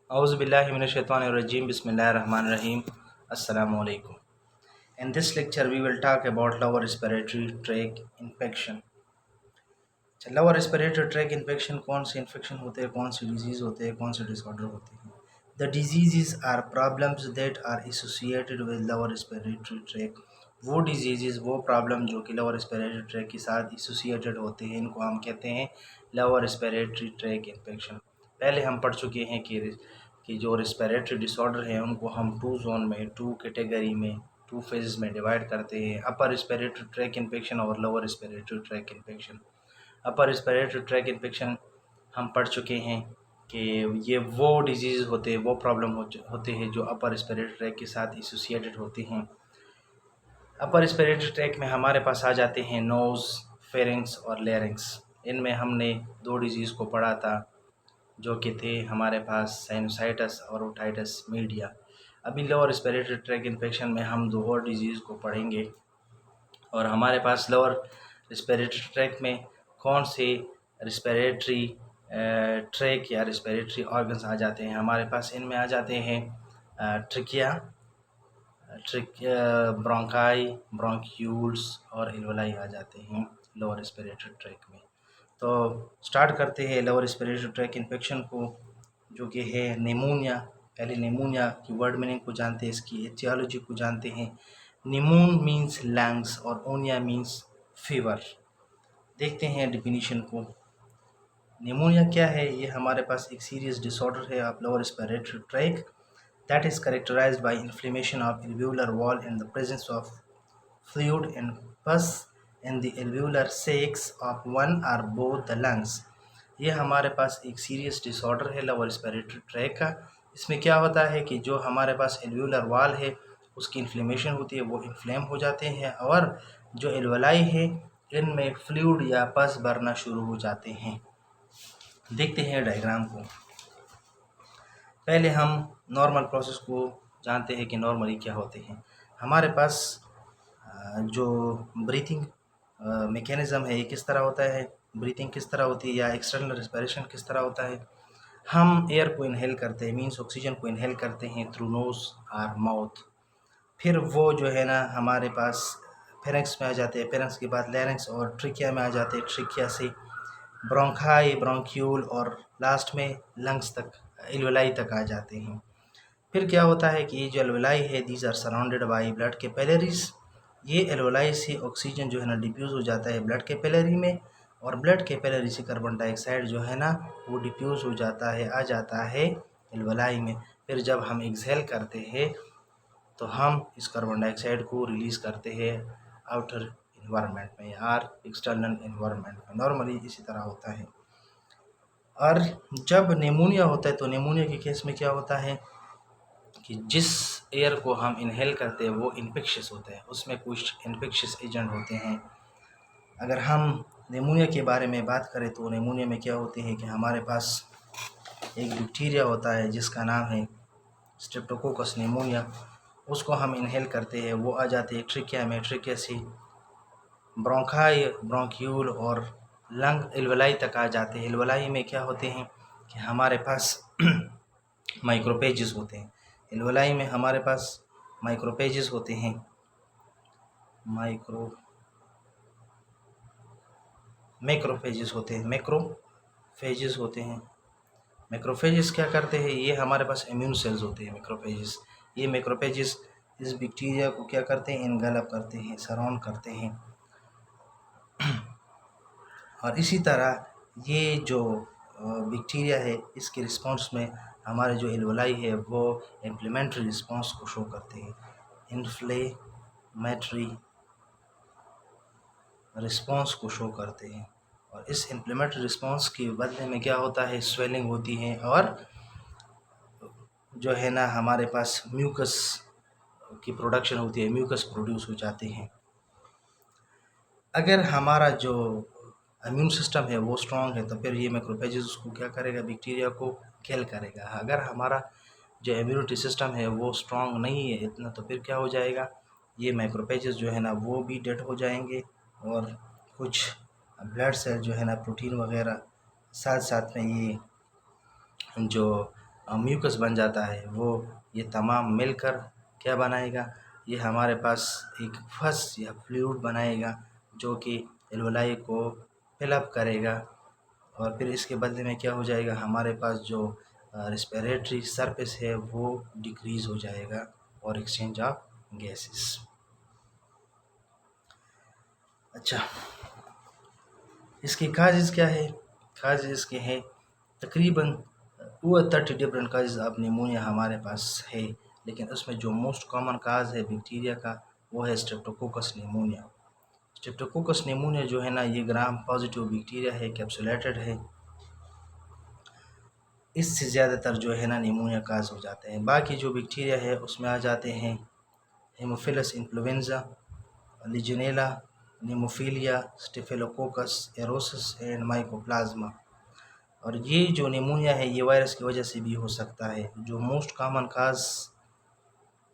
Auzubillahiminash-shaytanir-rajim. Bismillahir-rahmanir-rahim. Assalamu alaikum. In this lecture, we will talk about lower respiratory tract infection. Lower respiratory track infection कौन से infection होते हैं, कौन से disease होते हैं, कौन से डिसऑर्डर होते हैं. The diseases are problems that are associated with lower respiratory tract. वो डिजीज़, वो प्रॉब्लम जो कि लोअर रेस्पिरेटरी ट्रैक के साथ एसोसिएटेड होते हैं, इनको हम कहते हैं लोअर रेस्पिरेटरी ट्रैक इन्फेक्शन. पहले हम पढ़ चुके हैं कि जो रेस्पिरेटरी डिसऑर्डर है उनको हम टू जोन में, टू कैटेगरी में, टू फेजेस में डिवाइड करते हैं. अपर रेस्पिरेटरी ट्रैक इन्फेक्शन और lower respiratory track infection. Upper respiratory tract infection हम पढ़ चुके हैं कि ये वो डिजीज़ होते हैं, वो प्रॉब्लम होते हैं जो अपर रेस्पिरेटरी ट्रैक के साथ एसोसिएटेड होते हैं. अपर रेस्पिरेटरी ट्रैक में हमारे पास आ जाते हैं नोज़, फेरिंक्स और लैरिंक्स. इनमें हमने दो डिजीज़ को पढ़ा था जो कि थे हमारे पास साइनोसाइटिस और ओटाइटिस मीडिया. अभी लोअर रेस्पिरेटरी ट्रैक इन्फेक्शन में हम दो और डिजीज़ को पढ़ेंगे. और हमारे पास लोअर रेस्पिरेटरी ट्रैक में कौन से रेस्पिरेटरी ट्रैक या रेस्पिरेटरी ऑर्गन्स आ जाते हैं. हमारे पास इनमें आ जाते हैं ट्रिकिया, ब्रोंकाई, ब्रोंक्यूल्स और एल्वेलाई आ जाते हैं लोअर रेस्पिरेटरी ट्रैक में. तो स्टार्ट करते हैं लोअर रेस्पिरेटरी ट्रैक इन्फेक्शन को, जो कि है निमोनिया. पहले निमोनिया की वर्ड मीनिंग को जानते हैं, इसकी एटियोलॉजी को जानते हैं. निमोन मीन्स लंग्स और ओनिया मीन्स फीवर. देखते हैं डिफिनीशन को. निमोनिया क्या है? ये हमारे पास एक सीरियस डिसऑर्डर है of lower respiratory track that is characterized by inflammation of alveolar wall and the presence of fluid and pus in the alveolar sacs of one or both the lungs. ये हमारे पास एक serious disorder है lower respiratory track का. इसमें क्या होता है कि जो हमारे पास एल्वेोलर वॉल है उसकी इन्फ्लेमेशन होती है, वो इन्फ्लेम हो जाते हैं और जो एल्वेलाई है इनमें फ्लूइड या पस भरना शुरू हो जाते हैं. देखते हैं डायग्राम को. पहले हम नॉर्मल प्रोसेस को जानते हैं कि नॉर्मली क्या होते हैं. हमारे पास जो ब्रीथिंग मैकेनिज़्म है ये किस तरह होता है, ब्रीथिंग किस तरह होती है या एक्सटर्नल रेस्पिरेशन किस तरह होता है. हम एयर को इनहेल करते हैं, मीन्स ऑक्सीजन को इनहेल करते हैं थ्रू नोज़ और माउथ. फिर वो जो है ना हमारे पास फेरेंक्स में आ जाते हैं, फेरेंक्स के बाद लैरिंक्स और ट्रिकिया में आ जाते हैं, ट्रिकिया से ब्रोंकाई, ब्रोंक्यूल और लास्ट में लंग्स तक, एल्वेलाई तक आ जाते हैं. फिर क्या होता है कि ये जो एल्वेलाई है these are surrounded by blood capillaries. ये एल्वेलाई से ऑक्सीजन जो है ना डिफ्यूज़ हो जाता है ब्लड कैपिलरी में और ब्लड कैपिलरी से कार्बन डाइऑक्साइड जो है ना वो डिफ्यूज़ हो जाता है, आ जाता है एल्वेलाई में. फिर जब हम एक्सहेल करते हैं तो हम इस कार्बन डाइऑक्साइड को रिलीज़ करते हैं आउटर इन्वायरमेंट में और एक्सटर्नल इन्वायरमेंट में. नॉर्मली इसी तरह होता है. और जब निमोनिया होता है तो निमोनिया के केस में क्या होता है कि जिस एयर को हम इनहेल करते हैं वो इन्फेक्शियस होता है, उसमें कुछ इन्फेक्शियस एजेंट होते हैं. अगर हम निमोनिया के बारे में बात करें तो निमोनिया में क्या होते हैं कि हमारे पास एक बैक्टीरिया होता है जिसका नाम है स्ट्रेप्टोकोकस निमोनिया. उसको हम इनहेल करते हैं, वो आ जाते हैं ट्रिकिया में, ट्रिकिया से ब्रोंकाई, ब्रोंक्यूल और लंग एल्वेलाई तक आ जाते हैं. एल्वेलाई में क्या होते हैं कि हमारे पास माइक्रोपेजेस होते हैं. एल्वेलाई में हमारे पास माइक्रोपेजेस होते हैं. मैक्रोफेजेस होते हैं, मैक्रोफेजेस होते हैं. मैक्रोफेजेस क्या करते हैं? ये हमारे पास इम्यून सेल्स होते हैं मैक्रोफेजेस. ये मैक्रोफेजेस इस बैक्टीरिया को क्या करते हैं? इनगल्प करते हैं, सराउंड करते हैं. और इसी तरह ये जो बैक्टीरिया है इसके रिस्पॉन्स में हमारे जो एल्वेलाई है वो इन्फ्लेमेटरी रिस्पॉन्स को शो करते हैं, इन्फ्लेमेटरी रिस्पॉन्स को शो करते हैं. और इस इन्फ्लेमेटरी रिस्पॉन्स के बदले में क्या होता है? स्वेलिंग होती है और जो है ना हमारे पास म्यूकस की प्रोडक्शन होती है, म्यूकस प्रोड्यूस हो जाते हैं. अगर हमारा जो इम्यून सिस्टम है वो स्ट्रॉन्ग है तो फिर ये मैक्रोफेजेस उसको क्या करेगा? बैक्टीरिया को किल करेगा. अगर हमारा जो इम्यूनिटी सिस्टम है वो स्ट्रॉन्ग नहीं है इतना तो फिर क्या हो जाएगा? ये मैक्रोफेजेस जो है ना वो भी डेड हो जाएंगे और कुछ ब्लड सेल जो है ना प्रोटीन वगैरह साथ साथ में ये जो म्यूकस बन जाता है, वो ये तमाम मिलकर क्या बनाएगा, ये हमारे पास एक फस या फ्लूइड बनाएगा जो कि एल्वेलाई को फिलअप करेगा। और फिर इसके बदले में क्या हो जाएगा, हमारे पास जो रेस्पिरेटरी सरफेस है वो डिक्रीज़ हो जाएगा और एक्सचेंज ऑफ गैसेस। अच्छा, इसके काजेज़ क्या है? काजेज़ इसके हैं तकरीबन 30 डिफरेंट काजेज़ ऑफ निमोनिया हमारे पास है, लेकिन उसमें जो मोस्ट कॉमन काज है बैक्टीरिया का वो है स्ट्रेप्टोकोकस निमोनिया। स्ट्रेप्टोकोकस निमोनिया जो है ना, ये ग्राम पॉजिटिव बैक्टीरिया है, कैप्सुलेटेड है। इससे ज़्यादातर जो है ना निमोनिया काज हो जाते हैं। बाकी जो बैक्टीरिया है उसमें आ जाते हैं haemophilus influenza, legionella, pneumophila, staphylococcus aureus and mycoplasma. और ये जो निमोनिया है ये वायरस की वजह से भी हो सकता है। जो most common cause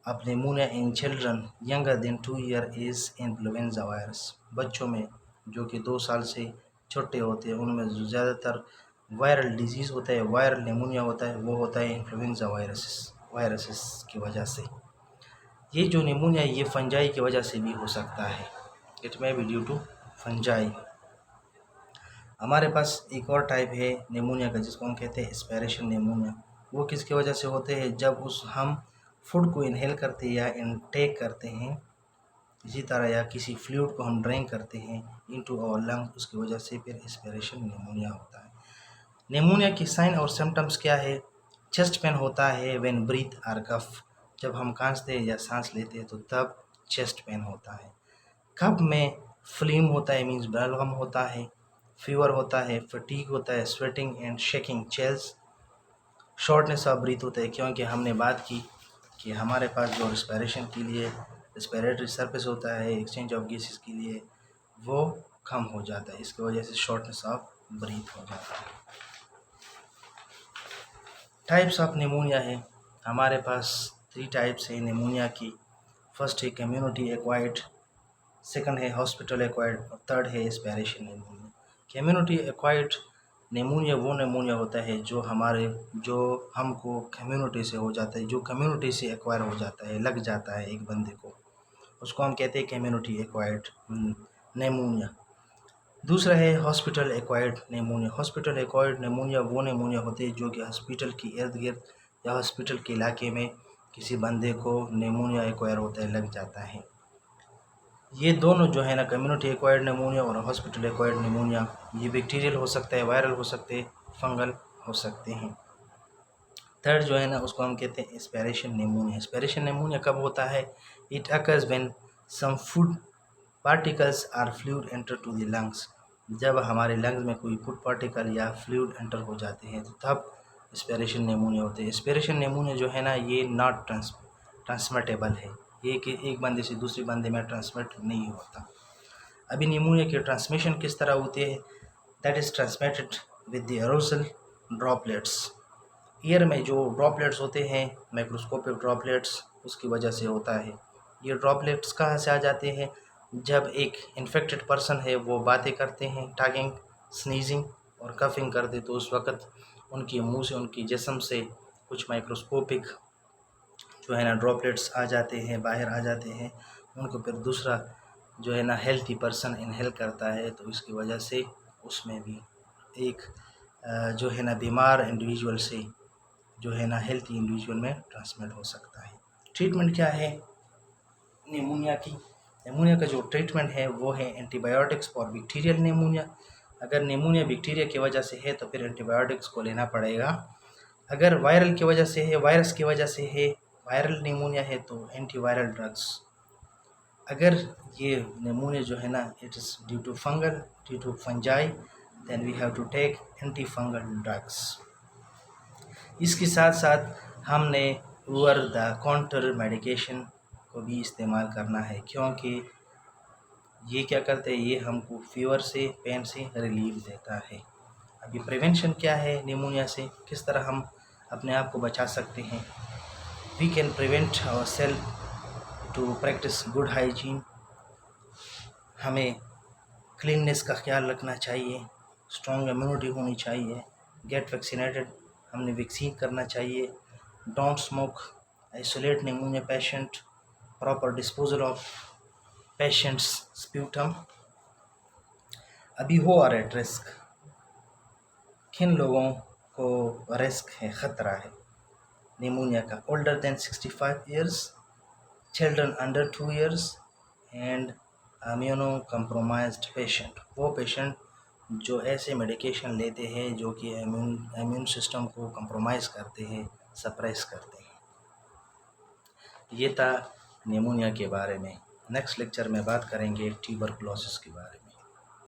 of pneumonia in children younger than 2 year is influenza virus. बच्चों में जो कि 2 साल से छोटे होते हैं उनमें जो ज़्यादातर वायरल डिजीज़ होता है, वायरल निमोनिया होता है, वो होता है इन्फ्लुएंजा वायरसेस की वजह से। ये जो निमोनिया ये फंजाई की वजह से भी हो सकता है, it may be due to fungi. हमारे पास एक और टाइप है निमोनिया का जिसको हम कहते हैं एस्पिरेशन निमोनिया। वो किसकी वजह से होते हैं, जब हम फूड को इनहेल करते हैं या इनटेक करते हैं, इसी तरह या किसी फ्लूइड को हम ड्रिंक करते हैं इनटू आवर लंग, उसकी वजह से फिर एस्पिरेशन निमोनिया होता है। निमोनिया की साइन और सिम्टम्स क्या है? चेस्ट पेन होता है व्हेन ब्रीथ और कफ, जब हम खांसते हैं या सांस लेते हैं तो तब चेस्ट पेन होता है। कफ में फ्लीम होता है, मीन्स बलगम होता है, फीवर होता है, फटीग होता है, sweating and shaking, chills, shortness of breath होता है, क्योंकि हमने बात की कि हमारे पास जो रिस्पिरेशन के लिए रेस्पिरेटरी सरफेस होता है एक्सचेंज ऑफ गैसेस के लिए वो कम हो जाता है, इसकी वजह से शॉर्टनेस ऑफ ब्रीथ हो जाता है। टाइप्स ऑफ निमोनिया है हमारे पास 3 टाइप्स है निमोनिया की। फर्स्ट है कम्युनिटी एक्वायर्ड, सेकंड है हॉस्पिटल एक्वायर्ड और थर्ड है aspiration pneumonia. Community acquired pneumonia वो निमोनिया होता है जो हमको कम्युनिटी से हो जाता है, जो कम्युनिटी से एक्वायर हो जाता है, लग जाता है एक बंदे को, उसको हम कहते हैं कम्युनिटी एक्वायर्ड निमोनिया। दूसरा है hospital acquired pneumonia. Hospital acquired pneumonia वो निमोनिया होती है जो कि हॉस्पिटल के इर्द गिर्द या हॉस्पिटल के इलाके में किसी बंदे को निमोनिया एक्वायर होता है, लग जाता है। ये दोनों जो है ना, कम्युनिटी एक्वायर्ड निमोनिया और हॉस्पिटल एक्वायर्ड निमोनिया, ये बैक्टीरियल हो सकता है, वायरल हो सकते हैं, फंगल हो सकते हैं। थर्ड जो है ना उसको हम कहते हैं एस्पिरेशन निमोनिया। एस्पिरेशन निमोनिया कब होता है? It occurs when some food particles are fluid enter to the lungs. जब हमारे लंग्स में कोई फूड पार्टिकल या फ्लूइड एंटर हो जाते हैं तो तब एस्पिरेशन निमोनिया होते हैं। एस्पिरेशन निमोनिया जो है ना ये नॉट ट्रांसमिटेबल है, ये कि एक बंदे से दूसरे बंदे में ट्रांसमिट नहीं होता। अभी निमोनिया की ट्रांसमिशन किस तरह होती है? That is transmitted with the एरोसल droplets. Air में जो ड्रॉपलेट्स होते हैं, माइक्रोस्कोपिक ड्रॉपलेट्स, उसकी वजह से होता है। ये ड्रॉपलेट्स कहाँ से आ जाते हैं? जब एक इन्फेक्टेड पर्सन है वो बातें करते हैं, टॉकिंग, स्नीजिंग और कफिंग करते, तो उस वक़्त उनके मुंह से, उनकी जिस्म से कुछ माइक्रोस्कोपिक जो है ना ड्रॉपलेट्स आ जाते हैं, बाहर आ जाते हैं। उनको फिर दूसरा जो है ना हेल्थी पर्सन इनहेल करता है, तो इसकी वजह से उसमें भी एक जो है ना बीमार इंडिविजुअल से जो है ना हेल्थी इंडिविजुअल में ट्रांसमिट हो सकता है। ट्रीटमेंट क्या है निमोनिया की? निमोनिया का जो ट्रीटमेंट है वो है एंटीबायोटिक्स फॉर बैक्टीरियल निमोनिया। अगर निमोनिया बैक्टीरिया की वजह से है तो फिर एंटीबायोटिक्स को लेना पड़ेगा। अगर वायरल की वजह से है, वायरस की वजह से है, वायरल निमोनिया है तो एंटीवायरल ड्रग्स। अगर ये निमोनिया जो है ना it is due to fungal, due to fungi, then we have to take antifungal drugs. इसके साथ साथ हमने ओवर द काउंटर मेडिकेशन को भी इस्तेमाल करना है, क्योंकि ये क्या करते हैं, ये हमको फीवर से, पेन से रिलीफ देता है। अभी प्रिवेंशन क्या है निमोनिया से, किस तरह हम अपने आप को बचा सकते हैं? We can prevent ourself to practice good hygiene. हमें क्लीननेस का ख्याल रखना चाहिए, स्ट्रॉन्ग इम्यूनिटी होनी चाहिए, गेट वैक्सीनेटेड हमने वैक्सीन करना चाहिए। Don't smoke, isolate pneumonia patient, proper disposal of patients sputum. अभी हो आर एट रिस्क, किन लोगों को रिस्क है, ख़तरा है निमोनिया का? Older than 65 years, children under 2 years and immuno compromised patient. वो पेशेंट जो ऐसे मेडिकेशन लेते हैं जो कि इम्यून सिस्टम को कंप्रोमाइज़ करते हैं, सप्रेस करते हैं। ये था निमोनिया के बारे में। नेक्स्ट लेक्चर में बात करेंगे ट्यूबरकुलोसिस के बारे में।